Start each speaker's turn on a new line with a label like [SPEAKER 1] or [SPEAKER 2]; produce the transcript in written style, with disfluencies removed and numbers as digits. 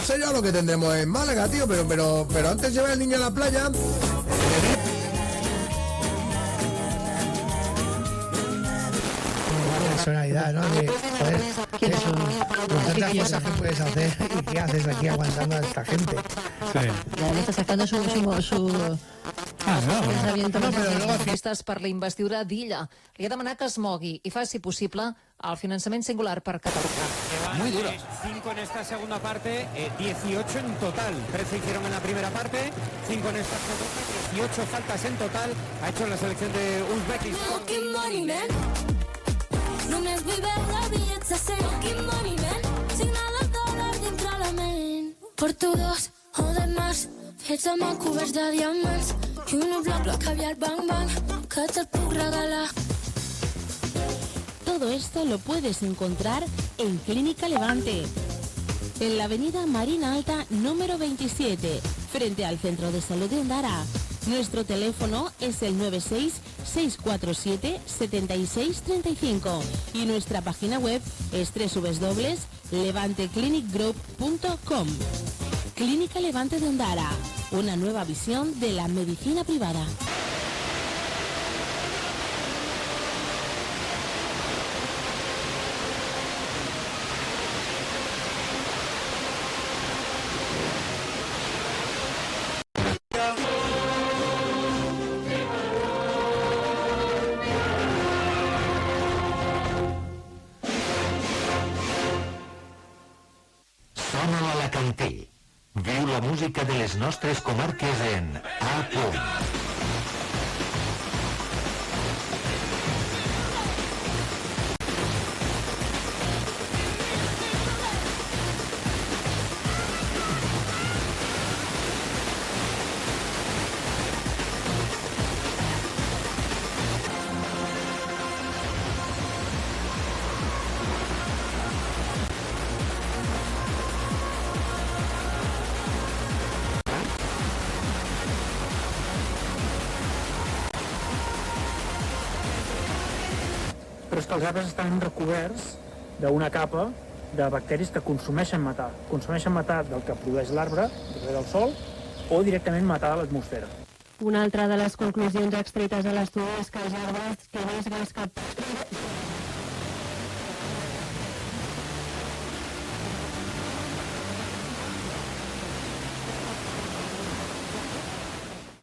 [SPEAKER 1] sé yo lo que tendremos en Málaga, tío, pero antes llevar al niño a la playa.
[SPEAKER 2] Personalidad, ¿no? De, joder, con tantas cosas que puedes hacer y qué haces aquí aguantando a esta gente.
[SPEAKER 3] Sí. Ja està sacando su pensamiento
[SPEAKER 2] No, però
[SPEAKER 3] als
[SPEAKER 2] luego
[SPEAKER 3] artistes per la investidura d'Illa. Li ha demanat que es mogui i faci possible el finançament singular per Catalunya.
[SPEAKER 4] Muy duro. 5 en esta segunda parte, 18 en total. 13 hicieron en la primera parte, 5 en esta segunda, 18 faltas en total. Ha hecho la selección de Uzbekistán.
[SPEAKER 5] Només vull veure bitllets de 100. Fucking money, man. Signal el dòlar dintre la ment. Porto 2 o de más, fets amb coberts de diamants. I un bloc de caviar bang bang, que te'l puc regalar.
[SPEAKER 6] Todo esto lo puedes encontrar en Clínica Levante, en la avenida Marina Alta número 27, frente al Centro de Salud de Ondara. Nuestro teléfono es el 96-647-7635 y nuestra página web es www.levanteclinicgroup.com. Clínica Levante de Ondara, una nueva visión de la medicina privada.
[SPEAKER 7] Sona l'Alacantí. Viu la música de les nostres comarques en A Punt.
[SPEAKER 8] Però és que els arbres estan recoberts d'una capa de bacteris que consumeixen metà. Consumeixen metà del que produeix l'arbre, del sol, o directament metà de l'atmosfera.
[SPEAKER 9] Una altra de les conclusions extretes a l'estudi és que els arbres que més gas